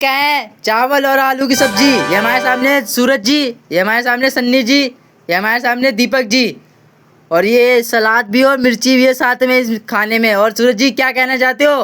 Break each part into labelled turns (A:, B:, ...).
A: क्या है? चावल और आलू की सब्जी। ये हमारे सामने सूरज जी, ये हमारे सामने सन्नी जी, ये हमारे सामने दीपक जी, और ये सलाद भी और मिर्ची भी है साथ में इस खाने में। और सूरज जी क्या कहना चाहते हो?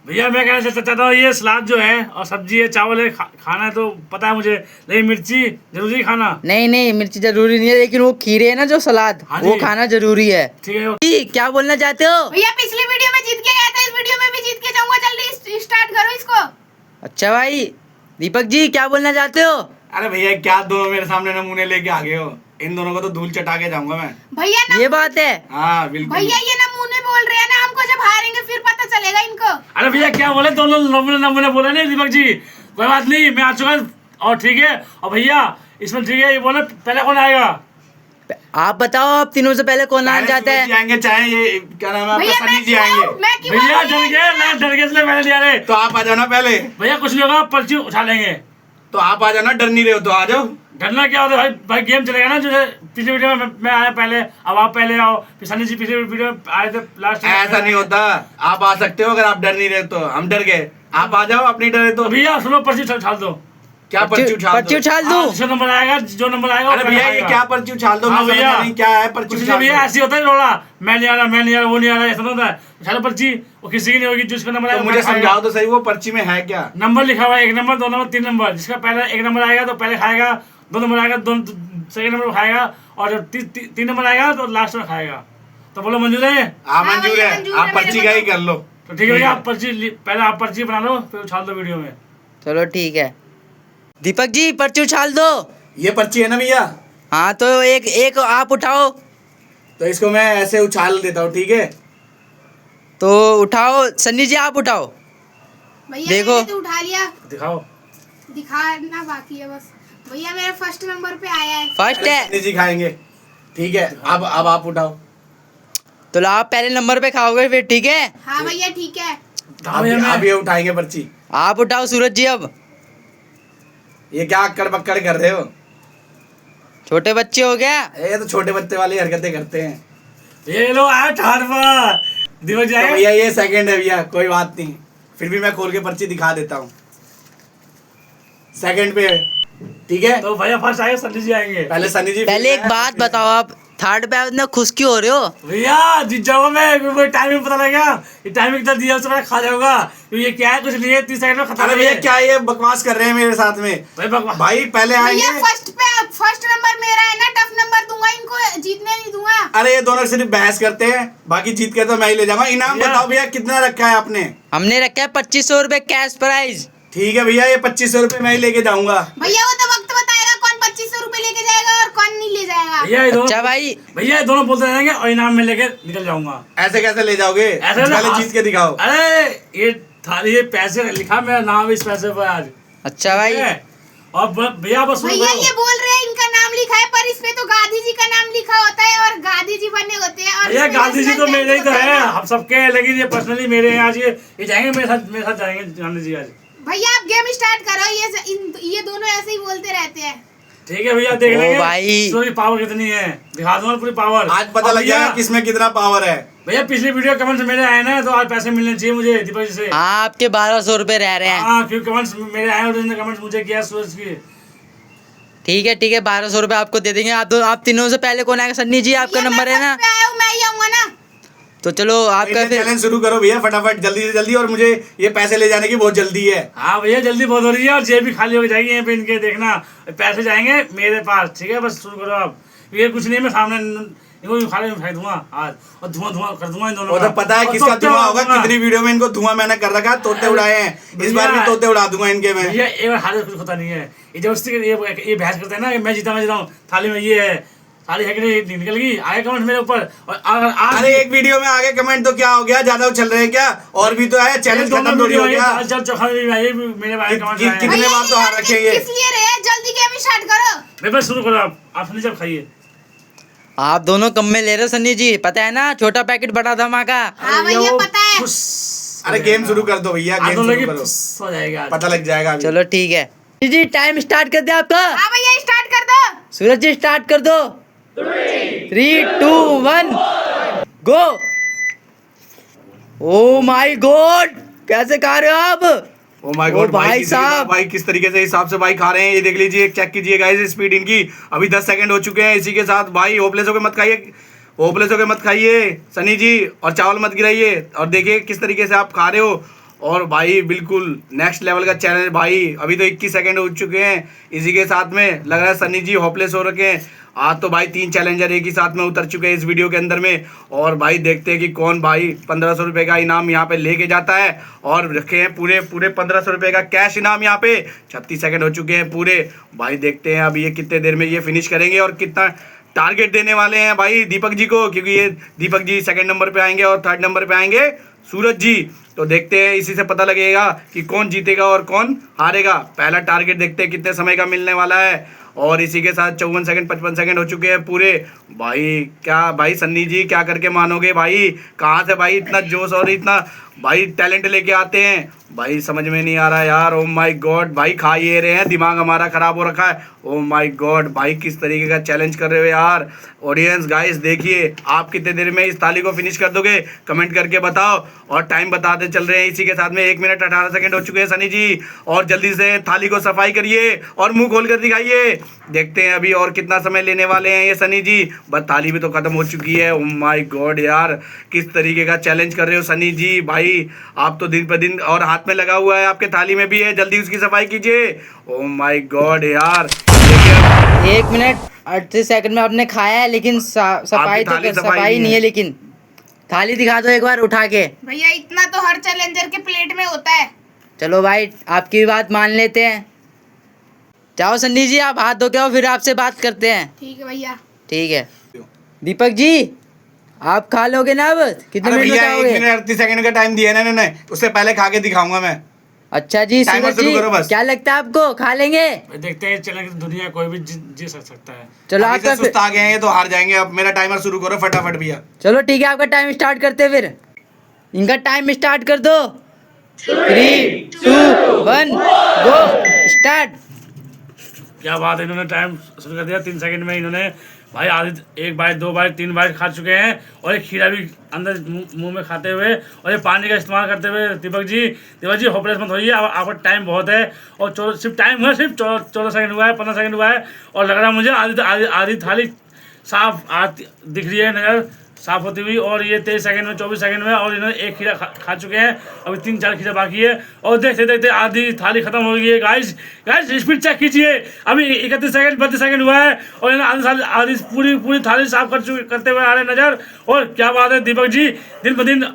B: भैया मैं कहना चाहता हूँ ये सलाद जो है और सब्जी है चावल है खाना है तो पता है मुझे, लेकिन मिर्ची जरूरी है खाना।
A: नहीं नहीं, मिर्ची जरूरी नहीं है, लेकिन वो खीरे है ना जो सलाद,
B: हाँ
A: वो
B: जी।
A: खाना जरूरी है।
B: ठीक है।
A: जी, क्या बोलना चाहते हो?
C: भैया पिछली वीडियो में जीत के गया था, इस वीडियो में भी जीत के जाऊंगा। जल्दी स्टार्ट करो इसको।
A: अच्छा भाई, दीपक जी क्या बोलना चाहते हो?
D: अरे भैया क्या दोनों मेरे सामने नमूने लेके आ गए हो, इन दोनों को तो धूल चटा के जाऊंगा मैं।
C: भैया
A: ये बात है।
D: हाँ बिल्कुल।
C: भैया ये नमूने बोल रहे हैं ना, हमको जब हारेंगे फिर पता चलेगा इनको।
B: अरे भैया क्या बोले, दोनों नमूने नमूने बोले नहीं दीपक जी, कोई बात नहीं, मैं आ चुका और ठीक है। और भैया इसमें ठीक है, ये बोले पहले कौन आएगा?
A: आप बताओ, आप तीनों से पहले कौन आना चाहता है?
D: आएंगे चाहे ये क्या नाम है आपका,
C: भैया
D: सनी जी आएंगे।
C: मैं क्यों
B: भैया डर गए ना, डर गए इसलिए मैंने लिया रे।
D: तो आप आ जाओ ना पहले।
B: भैया कुछ नहीं होगा, पर्ची उठा लेंगे।
D: तो आप आ जाओ ना, डर नहीं रहे हो तो आ जाओ।
B: डरना क्या होता है भाई, भाई गेम चलेगा ना। जो पिछली वीडियो में मैं आया पहले, अब आप पहले आओ। फिर सनी जी पिछली वीडियो में आए थे लास्ट।
D: ऐसा नहीं होता, आप आ सकते हो अगर आप डर नहीं रहे तो। हम डर गए, आप आ जाओ अपनी डरे तो।
B: भैया सुनो, पर्ची उछाल दो।
D: क्या पर्ची उछाल
A: पर्ची
D: दो?
A: उछाल
B: हाँ,
A: दो।
B: जो नंबर आएगा
D: अरे भैया ये क्या पर्ची उछाल दो,
B: हाँ
D: मैं समझ
B: भैया।
D: नहीं क्या है पर्ची
B: कुछ नहीं
D: उछाल
B: भैया,
D: दो।
B: ऐसे होता है रोड़ा, मैं नहीं आ रहा, मैं नहीं आ रहा, वो नहीं आ रहा, ऐसा होता है। उछालो पर्ची, वो किसी की नहीं होगी, जिसका नंबर
D: तो
B: आएगा
D: मुझे
B: खाएगा।
D: समझाओ तो सही, वो पर्ची में है क्या?
B: नंबर लिखा हुआ है, 1 नंबर 2 नंबर 3 नंबर। जिसका पहले 1 नंबर आएगा तो पहले खाएगा, 2 नंबर आएगा सेकंड नंबर खाएगा, और जब 3 नंबर आएगा तो लास्ट में खाएगा। तो बोलो मंजूर है?
D: हाँ
C: हाँ
D: मंजूर
C: भैया,
D: है,
C: मंजूर
D: आप
C: है,
D: पर्ची
C: मेरे
D: का
C: को
D: ही कर लो।
B: तो ठीक है भैया, आप पहले आप पर्ची बना लो, फिर उछाल दो वीडियो में।
A: चलो ठीक है, दीपक जी पर्ची उछाल दो।
D: ये पर्ची है ना भैया,
A: हाँ तो एक एक आप उठाओ।
D: तो इसको मैं ऐसे उछाल देता हूँ, ठीक है?
A: तो उठाओ, सन्नी जी आप उठाओ।
C: भैया
A: देखो।
C: मैंने तो उठा लिया,
B: दिखाओ।
C: दिखाना बाकी है बस। भैया मेरा फर्स्ट नंबर पे आया है।
A: फर्स्ट है,
D: सन्नी जी खाएंगे, ठीक है? अब आप उठाओ।
A: तो लो आप पहले नंबर पे खाओगे फिर, ठीक है?
C: हाँ भैया ठीक है।
B: दिखाओ भैया,
D: अब
B: मैं
D: ये उठाएंगे पर्ची।
A: आप उठाओ सूरज जी। अब
D: ये क्या अक्कड़ बक्कड़ कर रहे हो?
A: छोटे बच्चे हो गया।
D: ये तो छोटे बच्चे वाली हरकतें करते हैं।
B: ये लो आया थर्ड पर दीपक जी
D: तो
B: आएगा।
D: भैया ये सेकंड है भैया, कोई बात नहीं, फिर भी मैं खोल के पर्ची दिखा देता हूँ। सेकंड पे है, ठीक है?
B: तो भैया फर्स्ट आएगा, सनी जी आएंगे।
D: पहले सनी जी,
A: पहले एक बात बताओ, आप थर्ड पे इतना खुश क्यों हो रहे हो?
B: भैया जीत जाऊंगा मैं, टाइमिंग पता लगेगा, ये टाइमिंग कितना दिया उससे मैं खा जाऊंगा। तो ये क्या है, कुछ नहीं है, 30 सेकंड में खत्म।
D: अरे भैया क्या ये बकवास कर रहे हैं मेरे साथ में?
B: भाई बकवास।
D: भाई पहले
C: भैया
D: आएंगे।
C: फर्स्ट नंबर मेरा है ना, टफ नंबर दूंगा इनको, जीतने नहीं दूंगा।
D: अरे ये दोनों सिर्फ बहस करते हैं, बाकी जीत के तो मैं ही ले जाऊंगा। इनाम
B: भैया।
D: बताओ भैया कितना रखा है आपने?
A: हमने रखा है 2500 रुपए कैश प्राइज।
D: ठीक है भैया, ये 2500 रुपये मैं ही लेके जाऊंगा।
C: भैया वो तो वक्त बताएगा कौन 2500 रुपए लेके जाएगा और कौन नहीं ले जाएगा।
B: भैया ये दोनों,
A: अच्छा भाई,
B: भैया ये दोनों बोलते रहेंगे और इनाम में लेके निकल जाऊंगा।
D: ऐसे कैसे ले जाओगे?
B: ऐसे ना,
D: पहले जीत के दिखाओ।
B: अरे ये थाली, ये पैसे लिखा मेरा नाम इस पैसे पर आज।
A: अच्छा भाई,
B: ठीक है? और भैया बस सुनो,
C: भैया ये बोल रहे हैं इनका नाम लिखा है, पर इसमें तो गांधी जी का नाम लिखा होता है और गांधी जी बने होते हैं। और
B: भैया
C: इसमें
B: गांधी जी तो
C: नेशनल
B: मेरे ही तो
C: बैंक
B: है,
C: होता
B: हम सबके हैं, लेकिन ये पर्सनली मेरे हैं आज। ये जाएंगे मेरे साथ जाएंगे गांधी जी आज।
C: भैया आप गेम स्टार्ट करो, ये दोनों ऐसे ही बोलते रहते हैं।
B: ठीक है भैया, देख
A: ओ
B: लेंगे
A: भाई।
B: पूरी पावर कितनी है, दिखा दूंगा पूरी पावर।
D: आज पता
B: और
D: लग
B: भैया-
D: जाएगा किसमें कितना पावर है।
B: भैया पिछली वीडियो कमेंट्स मेरे आए ना, तो आज पैसे मिलने चाहिए मुझे दीपक जी से।
A: हाँ आपके 1200 रुपए रह रहे हैं।
B: हाँ क्योंकि कमेंट्स मेरे आए और उन्होंने कमेंट्स मुझे किया सूरज की।
A: ठीक है 1200 रुपए आपको दे देंगे। आप तीनों से पहले कौन आएगा? सन्नी जी आपका
C: भैया,
A: नंबर
C: मैं
A: है ना?
C: फर्स्ट पे आया हूँ, मैं ही आऊंगा ना।
A: तो चलो आपका फिर
D: चैलेंज शुरू करो भैया फटाफट, जल्दी से जल्दी, और मुझे ये पैसे ले जाने की बहुत जल्दी है।
B: हाँ भैया जल्दी बहुत हो रही है, और जेब भी खाली हो जाएगी यहाँ पे इनके, देखना पैसे जाएंगे मेरे पास। ठीक है बस शुरू करो आप, ये कुछ नहीं है, मैं सामने इनको खाली फेंक दूंगा आज, और धुआं धुआं कर दूंगा इन दोनों
D: वो
B: का।
D: तो पता है
B: और
D: किसका
B: तोते
D: धुआं होगा,
B: उड़ाऊंगा।
D: कितनी वीडियो में इनको धुआं मैंने कर रखा है, तोते उड़ाए हैं, इस बार भी
B: भैया-
D: तोते उड़ा दूंगा इनके में।
B: भैया एक बार हारे कुछ होता नहीं है, ये जबरदस्ती ये बहस करते हैं ना कि मैं जीता हूँ, थाली में ये है, थाली है कि नहीं, निकल गई आगे कमेंट मेरे ऊपर। और अगर आज
D: अरे एक वीडियो में आगे कमेंट तो क्या हो गया, ज्यादा उछल रहे हैं क्या? और भी तो है, चैलेंज खत्म थोड़ी हो गया।
B: मेरे बारे में कमेंट
D: कितने
C: भैया
D: बार तो हार रखे ये।
C: किस लिए रहे? जल्दी गेम स्टार्ट करो।
B: मैं बस शुरू करो आप सनी जब खाइए।
A: आप दोनों कम में ले रहे हो सन्नी जी, पता है ना, छोटा पैकेट बड़ा धमाका।
C: हाँ भैया पता है।
D: अरे गेम शुरू कर दो भैया, गेम शुरू करो,
B: हो जाएगा।
D: पता लग जाएगा अभी।
A: चलो ठीक है जी, टाइम स्टार्ट कर दे आपका।
C: हाँ भैया स्टार्ट कर दो।
A: सूरज जी स्टार्ट कर दो। 3 2 1 गो। ओ माय गॉड, कैसे खा रहे हो आप?
D: ओ माय
A: ओ
D: गॉड
A: भाई
D: भाई
A: साहब।
D: भाई किस तरीके से हिसाब से भाई खा रहे हैं, ये देख लीजिए, चेक कीजिए गाइस स्पीड इनकी। अभी 10 सेकंड हो चुके हैं। इसी के साथ भाई होपलेस होकर मत खाइए, होपलेस होकर मत खाइए सनी जी, और चावल मत गिराइए। और देखिए किस तरीके से आप खा रहे हो। और भाई बिल्कुल नेक्स्ट लेवल का चैलेंज भाई। अभी तो 21 सेकंड हो चुके हैं। इसी के साथ में लग रहा है सनी जी होपलेस हो रखे हैं। आज तो भाई 3 चैलेंजर एक ही साथ में उतर चुके हैं इस वीडियो के अंदर में। और भाई देखते हैं कि कौन भाई 1500 रुपये का इनाम यहाँ पे लेके जाता है। और रखे हैं पूरे 1500 रुपये का कैश इनाम यहाँ पे। 36 सेकंड हो चुके हैं पूरे। भाई देखते हैं अब ये कितने देर में ये फिनिश करेंगे और कितना टारगेट देने वाले हैं भाई दीपक जी को, क्योंकि ये दीपक जी सेकंड नंबर पे आएंगे और थर्ड नंबर पे आएंगे सूरज जी। तो देखते हैं, इसी से पता लगेगा कि कौन जीतेगा और कौन हारेगा। पहला टारगेट देखते हैं कितने समय का मिलने वाला है। और इसी के साथ 54 सेकंड 55 सेकंड हो चुके हैं पूरे। भाई क्या भाई सन्नी जी क्या करके मानोगे भाई, कहाँ से भाई इतना जोश और इतना भाई टैलेंट लेके आते हैं भाई, समझ में नहीं आ रहा यार। ओ माय गॉड भाई खा ये रहे हैं, दिमाग हमारा खराब हो रखा है। ओ माय गॉड भाई किस तरीके का चैलेंज कर रहे हो यार। ऑडियंस गाइस देखिए आप कितने देर में इस थाली को फिनिश कर दोगे, कमेंट करके बताओ। और टाइम बताते चल रहे हैं। इसी के साथ में 1 मिनट 18 सेकंड हो चुके हैं सनी जी। और जल्दी से थाली को सफाई करिए और मुंह खोल कर दिखाइए। देखते हैं अभी और कितना समय लेने वाले हैं ये सनी जी। बस थाली भी तो खत्म हो चुकी है। ओ माय गॉड यार किस तरीके का चैलेंज कर रहे हो सनी जी। भाई आप तो दिन पर दिन, और हाथ में लगा हुआ है आपके थाली में भी है, जल्दी उसकी सफाई कीजिए। ओ माय गॉड यार देखिए
A: 1 मिनट 38 सेकंड में आपने खाया है, लेकिन सफाई
D: थाली
A: तो
D: सफाई
A: सफाई
D: नहीं
A: नहीं
D: है।
A: है। लेकिन थाली दिखा दो एक बार उठा के।
C: भैया इतना तो हर चैलेंजर के प्लेट में होता है।
A: चलो भाई आपकी भी बात मान लेते हैं। जाओ सन्नी जी आप हाथ धो के आओ, फिर आपसे बात करते हैं।
C: ठीक है भैया।
A: ठीक है दीपक जी आप खा लोगे ना अब? कितने
D: अरे
A: मिनट
D: भैया 1
A: बताओगे?
D: मिनट 38 सेकंड का टाइम दिया है ना इन्होंने, उससे पहले खा के दिखाऊंगा मैं।
A: अच्छा जी
D: टाइमर
A: सूरज
D: शुरू
A: जी
D: करो बस।
A: क्या लगता है आपको खा लेंगे?
B: देखते हैं चलेंगे तो दुनिया कोई भी जी सकता है।
A: चलो
D: अभी से
A: आपका
D: सुस्त आ गए हैं ये तो हार जाएंगे। अब मेरा टाइमर शुरू करो फटाफट भैया।
A: चलो ठीक है आपका टाइम स्टार्ट करते हैं फिर। इनका टाइम स्टार्ट कर दो। 3 2 1 गो स्टार्ट।
B: क्या बात है, इन्होंने टाइम शुरू कर दिया। 3 सेकंड में इन्होंने भाई आधी 1 बाइट 2 बाइट 3 बाइट खा चुके हैं। और एक खीरा भी अंदर मुंह में खाते हुए और ये पानी का इस्तेमाल करते हुए। दीपक जी होपलेस मत होइए, आपका टाइम बहुत है। और सिर्फ टाइम हुआ सिर्फ 14 सेकंड हुआ है, 15 सेकंड हुआ है। और लग रहा है मुझे आधी थाली साफ दिख रही है नज़र साफ होती हुई। और ये 23 सेकंड में 24 सेकंड में, और इन्होंने 1 खीरा खा चुके हैं। अभी 3-4 खीरा बाकी है। और देखते देखते आधी थाली खत्म हो गई है। गाइस स्पीड चेक कीजिए। अभी 31 सेकंड 32 सेकंड हुआ है और इन्होंने आधी पूरी थाली साफ करते हुए आ रहे हैं नजर। और क्या बात है दीपक जी दिन ब दिन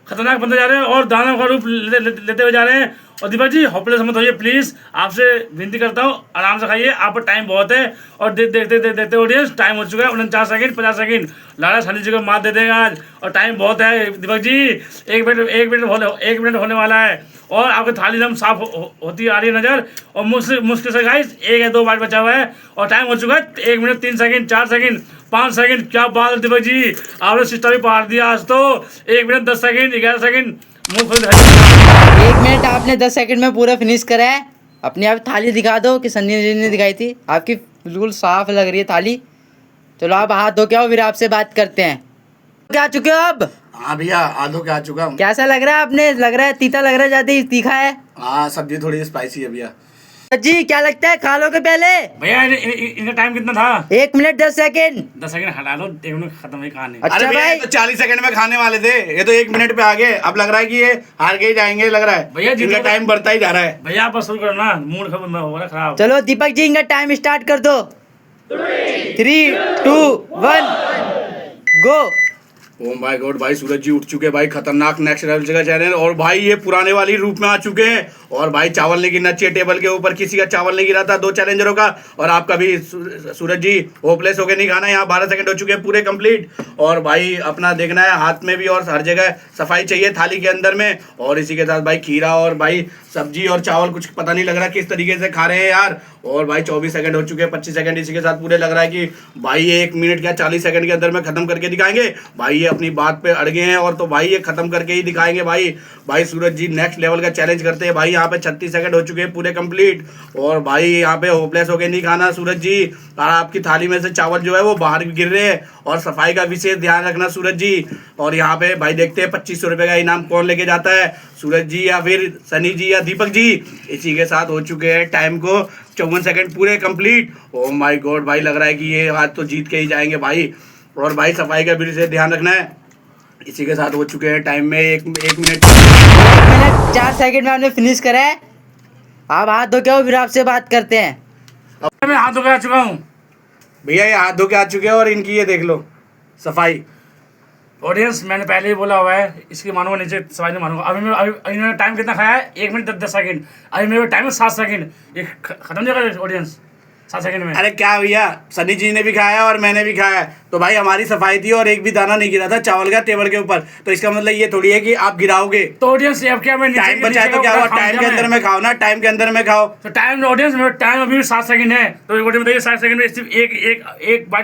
B: खतरनाक बनते जा रहे हैं और दानव का रूप लेते हुए जा रहे हैं। और दीपक जी होपलेस मत होइए प्लीज़, आपसे विनती करता हूँ आराम से खाइए, आप पर टाइम बहुत है। और देखते ऑडियंस टाइम हो चुका है 49 सेकंड 50 सेकंड। लाला सनी जी को मात दे देगा आज और टाइम बहुत है। दीपक जी 1 मिनट होने वाला है और आपकी थाली एकदम साफ होती आ रही है नज़र। और मुश्किल से गाइस 1 या 2 बार बचा हुआ है और टाइम हो चुका है 1 मिनट 3 सेकंड 4 सेकंड 5 सेकंड। क्या बात है दीपक जी आपने सिस्टम भी पार दिया आज तो। 1 मिनट 10 सेकंड 11 सेकंड मुँह खोल
A: 1 मिनट आपने 10 सेकंड में पूरा फिनिश करा है। अपनी आप थाली दिखा दो कि सन्नी जी ने दिखाई थी, आपकी बिल्कुल साफ लग रही है थाली। चलो आप हाथ धो के आओ, फिर आपसे बात करते हैं। क्या चुके हो अब?
D: हाँ भैया आलू के आ चुका हूँ।
A: कैसा लग रहा है आपने? लग रहा है तीता लग रहा है, ज्यादा ही तीखा है।
D: हाँ सब्जी थोड़ी स्पाइसी है भैया।
A: जी क्या लगता है खा लोगे पहले?
B: भैया इनका टाइम कितना था?
A: 1 मिनट 10 सेकंड।
B: 10 सेकंड हटा लो, 1 मिनट खत्म हुई कहानी।
A: अच्छा
D: अरे भैया
A: भाई।
D: ये तो 40 सेकंड में खाने वाले थे, ये तो 1 मिनट पे आ गए। अब लग रहा है कि ये हार के ही जाएंगे लग रहा है
B: भैया जी
D: इनका टाइम बढ़ता ही जा रहा है।
B: भैया आप बस शुरू करो ना, मूड खबर हो रहा है खराब।
A: चलो दीपक जी इनका टाइम स्टार्ट कर दो। 3 2 1 गो।
D: ओ माय गॉड भाई सूरज जी उठ चुके हैं भाई, खतरनाक नेक्स्ट लेवल का चैलेंज। और भाई ये पुराने वाली रूप में आ चुके हैं। और भाई चावल नहीं गिरना चाहिए टेबल के ऊपर, किसी का चावल नहीं गिरा था 2 चैलेंजरों का। और आपका भी सूरज जी होपलेस होके नहीं खाना। यहाँ 12 सेकंड हो चुके हैं पूरे कंप्लीट। और भाई अपना देखना है हाथ में भी और हर जगह सफाई चाहिए थाली के अंदर में। और इसी के साथ भाई खीरा और भाई सब्जी और चावल कुछ पता नहीं लग रहा किस तरीके से खा रहे हैं यार। और भाई 24 सेकंड हो चुके हैं 25 सेकंड इसी के साथ पूरे लग रहा है कि भाई ये 1 मिनट क्या 40 सेकंड के अंदर में खत्म करके दिखाएंगे। भाई ये ये अपनी बात पे अड़गे हैं और तो भाई ये खत्म करके ही दिखाएंगे भाई। भाई सूरज जी नेक्स्ट लेवल का चैलेंज करते हैं भाई। यहाँ पे 36 सेकंड हो चुके हैं पूरे कंप्लीट और भाई यहाँ पे होपलेस होके नहीं खाना सूरज जी। और आपकी थाली में से चावल जो है वो बाहर भी गिर रहे हैं और सफाई का विशेष ध्यान रखना सूरज जी। और यहाँ पे भाई देखते हैं 2500 रुपये का इनाम कौन लेके जाता है, सूरज जी या फिर सनी जी या दीपक जी। इसी के साथ हो चुके हैं टाइम को 54 सेकंड पूरे कंप्लीट। ओह माय गॉड भाई लग रहा है कि ये आज तो जीत के ही जाएंगे भाई। और भाई सफाई का भी से ध्यान रखना है। इसी के साथ हो चुके हैं टाइम में एक मिनट
A: 4 सेकंड में आपने फिनिश करा है। आप हाथ धो के आओ फिर आपसे बात करते हैं।
B: अब मैं हाथ धो के आ चुका हूँ
D: भैया। ये हाथ धो के आ चुके हैं और इनकी ये देख लो सफाई।
B: ऑडियंस, मैंने पहले ही बोला हुआ है इसकी मानूंगा नीचे सफाई नहीं मानूंगा। अभी इन्होंने टाइम कितना खाया है, 1 मिनट 10 सेकंड। अभी मेरे टाइम है 7 सेकंड। ये खत्म नहीं होगा ऑडियंस 7 सेकंड में।
D: अरे क्या भैया, सनी जी ने भी खाया और मैंने भी खाया तो भाई हमारी सफाई थी और एक भी दाना नहीं गिरा था चावल का टेबल के ऊपर। तो इसका मतलब ये थोड़ी है कि आप गिराओगे।
B: तो ऑडियंस अब क्या मैं
D: टाइम बचाए तो क्या हुआ, टाइम के अंदर में खाओ ना, टाइम के अंदर में खाओ।
B: तो टाइम ऑडियंस मेरा टाइम अभी भी 7 सेकंड है। तो ऑडियंस बताइए 7 सेकंड में सिर्फ एक बार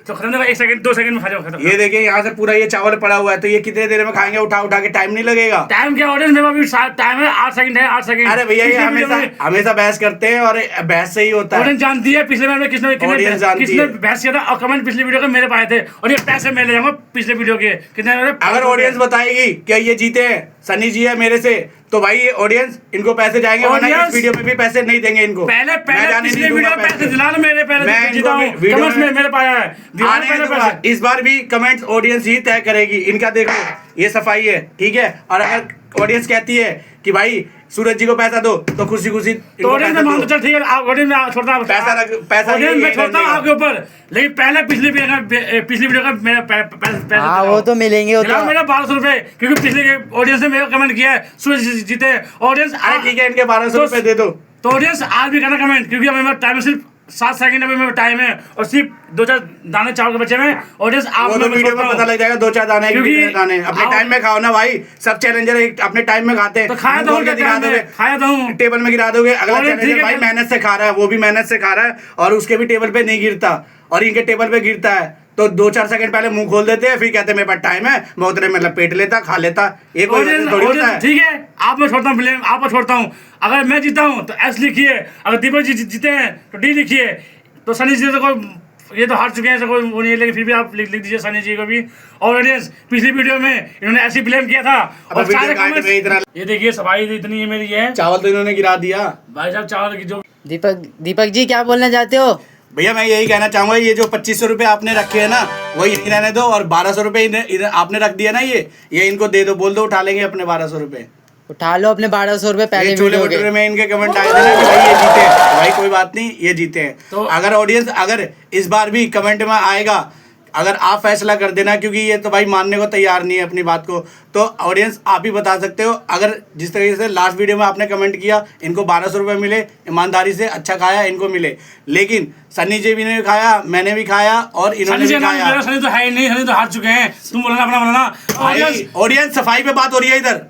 B: तो खत्म होगा। 1 सेकंड 2 सेकंड में खा जाओ खत्म।
D: ये देखिए यहाँ से पूरा ये चावल पड़ा हुआ है तो ये कितने देर में खाएंगे उठा उठा के, टाइम नहीं लगेगा।
B: टाइम क्या ऑडियंस मेरा अभी टाइम है 8 सेकंड है 8 सेकंड।
D: अरे भैया ये हमेशा बहस करते हैं और बहस से ही होता है।
B: ऑडियंस जानती है पिछले बार में किसने बहस किया था और कमेंट पिछले वीडियो के मेरे पाए थे और ये पैसे मैं ले जाऊंगा पिछले वीडियो के कितने।
D: अगर ऑडियंस बताएगी क्या ये जीते हैं सनी जी है मेरे से तो भाई ये ऑडियंस इनको पैसे जाएंगे, वरना इस वीडियो में भी पैसे नहीं देंगे इनको।
B: पहले पिछले वीडियो में पैसे दिला लो मेरे, पहले मैं जीता हूं कमेंट्स में मेरे पाया है दिलाने पहले पैसे।
D: इस बार भी कमेंट्स ऑडियंस ही तय करेगी। इनका देखो ये सफाई है ठीक है। और अगर ऑडियंस कहती है कि भाई सूरज जी को पैसा दो तो खुशी खुशी
B: तो ऑडियंस में मान तो चल ठीक है। आप ऑडियंस में छोड़ता हूं
D: पैसा
B: ऑडियंस में छोड़ता हूं आपके ऊपर, लेकिन पहले पिछली वीडियो का मेरा पैसे
A: हाँ वो तो मिलेंगे। वो तो
B: मेरा 1200 रुपए क्योंकि पिछले ऑडियंस ने मेरा कमेंट किया है सूरज जीते। ऑडियंस
D: ठीक है इनके 1200 रुपए दे दो।
B: तो ऑडियंस आज भी करना कमेंट क्योंकि अभी मेरा टाइम सिर्फ 7 सेकंड अभी मेरा टाइम है और सिर्फ 2-4 दाने चावल के बच्चे में। ऑडियंस आप
D: वो तो वीडियो में पता लग जाएगा 2-4 दाने दाने अपने टाइम में खाओ ना भाई। सब चैलेंजर अपने टाइम में खाते हैं
B: तो खाया तो
D: दिखा दोगे,
B: खाया तो हूं
D: टेबल में गिरा दोगे। अगला चैलेंजर भाई मेहनत से खा रहा है, वो भी मेहनत से खा रहा है और उसके भी टेबल पे नहीं गिरता और इनके टेबल पे गिरता है। तो 2-4 सेकंड पहले मुंह खोल देते हैं फिर कहते हैं मेरे पास टाइम है, मैं उतने में लपेट लेता खा लेता। एक थोड़ी होता है।
B: ठीक है आप मैं छोड़ता हूँ ब्लेम आपको छोड़ता हूँ। अगर मैं जीता हूँ तो एस लिखिए, अगर दीपक जी जीते हैं तो डी लिखिए। तो सनी जी तो कोई ये तो हार चुके हैं ऐसा कोई वो नहीं है, लेकिन फिर भी आप लिख दीजिए सनी जी को भी। और ऑडियंस पिछली वीडियो में इन्होंने ऐसी ब्लेम किया था और सारे कमेंट्स ये देखिए सफाई इतनी है मेरी है।
D: चावल तो इन्होंने गिरा दिया
B: भाई साहब चावल की जो।
A: दीपक जी क्या बोलना चाहते हो?
D: भैया मैं यही कहना चाहूंगा ये जो 2500 रुपए आपने रखे हैं ना वो यही रहने दो और 1200 रुपए इधर आपने रख दिया ना ये इनको दे दो, बोल दो उठा लेंगे अपने 1200 रुपए।
A: उठा लो अपने 1200 रुपए पहले
D: छोले
A: वीडियो के।
D: भटूरे में इनके कमेंट आए थे ना कि भाई ये जीते हैं तो भाई कोई बात नहीं ये जीते हैं। तो अगर ऑडियंस अगर इस बार भी कमेंट में आएगा अगर आप फैसला कर देना क्योंकि ये तो भाई मानने को तैयार नहीं है अपनी बात को, तो ऑडियंस आप ही बता सकते हो। अगर जिस तरीके से लास्ट वीडियो में आपने कमेंट किया इनको 1200 रुपये मिले, ईमानदारी से अच्छा खाया इनको मिले, लेकिन सनी जी भी ने खाया मैंने भी खाया और इन्होंने भी खाया।
B: सनी तो है ही नहीं, सनी तो हार चुके हैं। तुम बोलना अपना बोलना।
D: ऑडियंस सफाई पे बात हो रही है,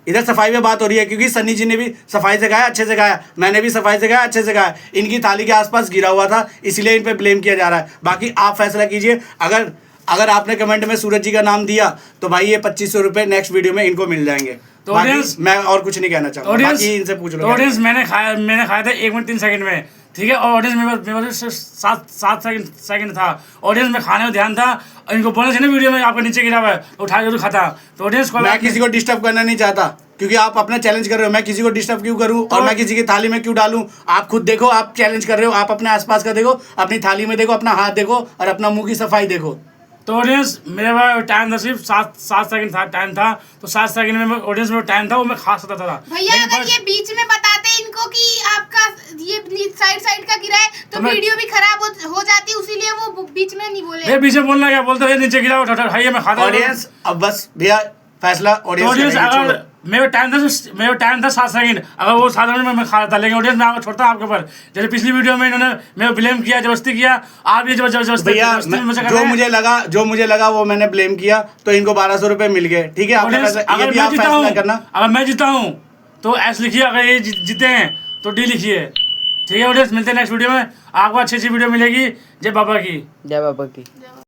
D: इधर सफाई में बात हो रही है क्योंकि सनी जी ने भी सफाई से खाया अच्छे से खाया, मैंने भी सफाई से खाया अच्छे से खाया। इनकी थाली के आसपास गिरा हुआ था इसलिए इन पे ब्लेम किया जा रहा है। बाकी आप फैसला कीजिए। अगर आपने कमेंट में सूरज जी का नाम दिया तो भाई ये 2500 रुपए नेक्स्ट वीडियो में इनको मिल जाएंगे। तो ऑडियंस मैं और कुछ नहीं कहना चाहूँगा, बाकी इनसे पूछ लो।
B: ऑडियंस मैंने खाया था 1 मिनट 3 सेकंड में ठीक है। और ऑडियंस मेरे 7 सेकंड था। ऑडियंस में खाने में ध्यान था और इनको बोलना चाहिए ना वीडियो में आपका नीचे गिरा हुआ है तो उठा के खाता। तो ऑडियंस को
D: मैं किसी को डिस्टर्ब करना नहीं चाहता क्योंकि आप अपना चैलेंज कर रहे हो, मैं किसी को डिस्टर्ब क्यों करूं और मैं किसी की थाली में क्यों डालूं? आप खुद देखो, आप चैलेंज कर रहे हो, आप अपने आसपास का देखो, अपनी थाली में देखो, अपना हाथ देखो और अपना मुंह की सफाई देखो।
B: तो ऑडियंस मेरे पास टाइम था सिर्फ 7 सेकंड था टाइम था। तो 7 सेकंड में ऑडियंस में टाइम था वो मैं खा सकता था।
C: भैया अगर ये बीच में बताते इनको कि आपका ये साइड का गिरा है तो वीडियो भी खराब हो जाती, इसीलिए वो बीच में नहीं बोले।
B: बीच में बोलना क्या बोलते हैं नीचे गिरा उठाइए मैं खाता।
D: ऑडियंस अब बस भैया फैसला
B: ऑडियंस अगर मेरा टाइम था 7 सेकंड, अगर वो 7 सेकंड में मैं खा था, लेकिन ऑडियंस मैं आपको छोड़ता हूँ आपके ऊपर। जैसे पिछली वीडियो में इन्होंने मेरे ब्लेम किया, जबरदस्ती किया, आप ये जबरदस्ती
D: भैया जो मुझे लगा वो मैंने ब्लेम किया तो इनको 1200 रुपए मिल गए। ठीक है
B: अगर मैं जीता हूँ तो एस लिखिए, अगर ये जीते हैं तो डी लिखिए। ठीक है ऑडियंस मिलते हैं नेक्स्ट वीडियो में, आपको अच्छी वीडियो मिलेगी। जय बाबा की।